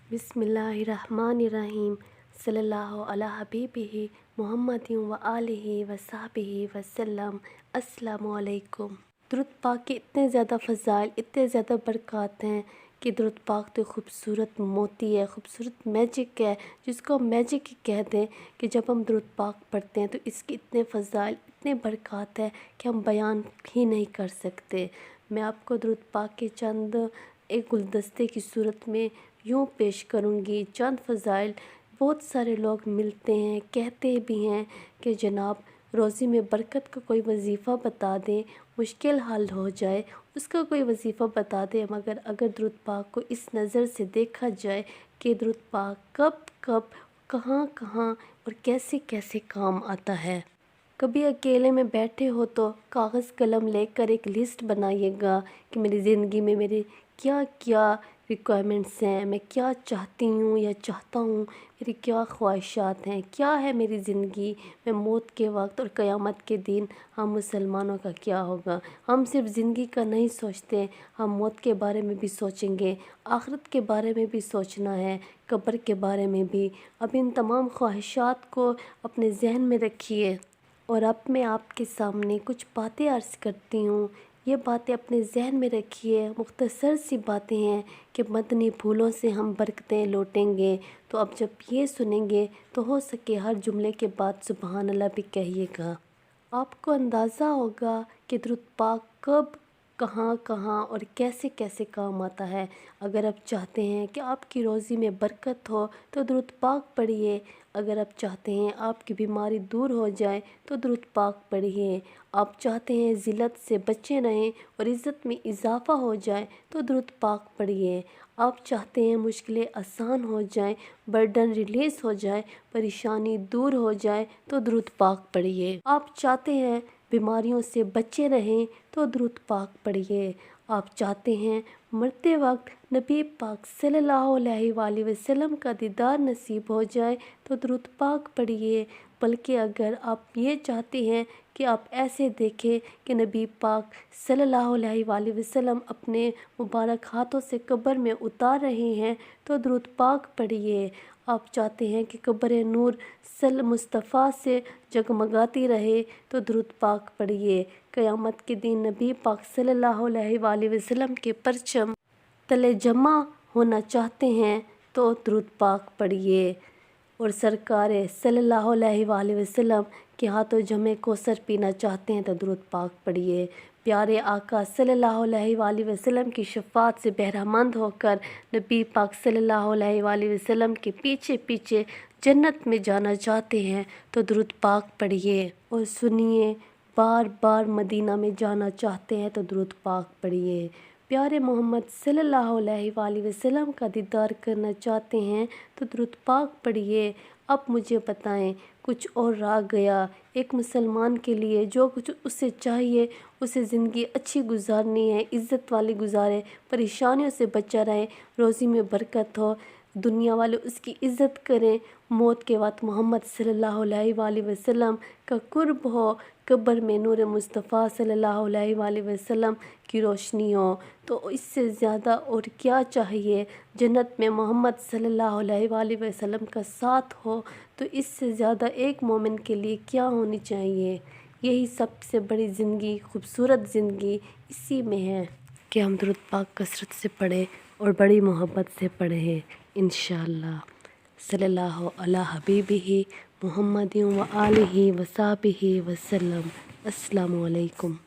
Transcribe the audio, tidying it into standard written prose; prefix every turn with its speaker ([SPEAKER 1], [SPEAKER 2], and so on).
[SPEAKER 1] बिस्मिल्लाहिर्रहमानिर्रहीम सल्लल्लाहु अला हबीबिही मुहम्मदिन व आलिही व सहबिही वसल्लम। अस्सलामु अलैकुम। दुरूद पाक के इतने ज़्यादा फ़ज़ाइल, इतने ज़्यादा बरक़ात हैं कि दुरूद पाक तो खूबसूरत मोती है, खूबसूरत मैजिक है, जिसको हम मैजिक ही कह दें कि जब हम दुरूद पाक पढ़ते हैं तो इसके इतने फ़ज़ाइल, इतने बरक़ात हैं कि हम बयान ही नहीं कर सकते। मैं आपको दुरूद पाक के चंद एक गुलदस्ते की सूरत में यूँ पेश करूँगी। चंद फ़ज़ाइल बहुत सारे लोग मिलते हैं, कहते भी हैं कि जनाब रोज़ी में बरकत का कोई वजीफ़ा बता दें, मुश्किल हल हो जाए, उसका कोई वजीफ़ा बता दें। मगर अगर दुरूद पाक को इस नज़र से देखा जाए कि दुरूद पाक कब कब, कहाँ कहाँ और कैसे कैसे काम आता है। कभी अकेले में बैठे हो तो कागज़ कलम लेकर एक लिस्ट बनाइएगा कि मेरी ज़िंदगी में मेरे क्या क्या रिक्वायरमेंट्स हैं, मैं क्या चाहती हूँ या चाहता हूँ, मेरी क्या ख्वाहिशात हैं, क्या है मेरी ज़िंदगी में मौत के वक्त और क़यामत के दिन हम मुसलमानों का क्या होगा। हम सिर्फ ज़िंदगी का नहीं सोचते, हम मौत के बारे में भी सोचेंगे, आखिरत के बारे में भी सोचना है, कब्र के बारे में भी। अब इन तमाम ख्वाहिशात को अपने जहन में रखिए और अब मैं आपके सामने कुछ बातें अर्ज़ करती हूँ। ये बातें अपने जहन में रखिए, मुख्तसर सी बातें हैं कि मदनी फूलों से हम बरकतें लौटेंगे। तो अब जब ये सुनेंगे तो हो सके हर जुमले के बाद सुबहान अल्लाह भी कहिएगा। आपको अंदाज़ा होगा कि दुरूद पाक कब, कहाँ कहाँ और कैसे कैसे काम आता है। अगर आप चाहते हैं कि आपकी रोज़ी में बरकत हो तो दुरूद पाक पढ़िए। अगर आप चाहते हैं आपकी बीमारी दूर हो जाए तो दुरूद पाक पढ़िए। आप चाहते हैं ज़िल्लत से बचे रहें और इज़्ज़त में इजाफ़ा हो जाए तो दुरूद पाक पढ़िए। आप चाहते हैं मुश्किलें आसान हो जाएं, बर्डन रिलीज़ हो जाए, परेशानी दूर हो जाए तो दुरूद पाक पढ़िए। आप चाहते हैं बीमारियों से बचे रहें तो दुरूद पाक पढ़िए। आप चाहते हैं मरते वक्त नबी पाक सल्लल्लाहु अलैहि वसल्लम का दीदार नसीब हो जाए तो दुरूद पाक पढ़िए। बल्कि अगर आप ये चाहते हैं कि आप ऐसे देखें कि नबी पाक सल्लल्लाहु अलैहि वसल्लम अपने मुबारक हाथों से कब्र में उतार रहे हैं तो दुरूद पाक पढ़िए। आप चाहते हैं कि कब्र नूर सल मुस्तफ़ा से जगमगाती रहे तो दुरूद पाक पढ़िए। क़यामत के दिन नबी पाक सल्लल्लाहु अलैहि वसल्लम के परचम तले जमा होना चाहते हैं तो दुरूद पाक पढ़िए। और सरकार सल्लल्लाहु अलैहि वसल्लम के हाथों जमे कौसर पीना चाहते हैं तो दुरूद पाक पढ़िए। प्यारे आका सल्लल्लाहु अलैहि वसल्लम की शफ़ाअत से बहरामंद होकर नबी पाक सल्लल्लाहु अलैहि वसल्लम के पीछे पीछे जन्नत में जाना चाहते हैं तो दुरूद पाक पढ़िए। और सुनिए, बार बार मदीना में जाना चाहते हैं तो दुरूद पाक पढ़िए। प्यारे मोहम्मद सल्लल्लाहु अलैहि वसल्लम का दीदार करना चाहते हैं तो दुरूद पाक पढ़िए। अब मुझे बताएं, कुछ और रह गया एक मुसलमान के लिए? जो कुछ उसे चाहिए, उसे ज़िंदगी अच्छी गुजारनी है, इज़्ज़त वाली गुजारे, परेशानियों से बचा रहे, रोज़ी में बरकत हो, दुनिया वाले उसकी इज़्ज़त करें, मौत के वक्त मोहम्मद सल्लल्लाहु अलैहि वसल्लम का कुर्ब हो, कब्र में नूर मुस्तफ़ा सल्लल्लाहु अलैहि वसल्लम की रोशनी हो, तो इससे ज़्यादा और क्या चाहिए। जन्नत में मोहम्मद सल्लल्लाहु अलैहि वसल्लम का साथ हो तो इससे ज़्यादा एक मोमिन के लिए क्या होनी चाहिए। यही सबसे बड़ी ज़िंदगी, खूबसूरत ज़िंदगी इसी में है कि हम दुरूद पाक कसरत से पढ़ें और बड़ी मोहब्बत से पढ़ें इंशाअल्लाह। सल्लल्लाहु अला हबीबिही मुहम्मदिन व आलिही व सहबिही वसल्लम। अस्सलामु अलैकुम।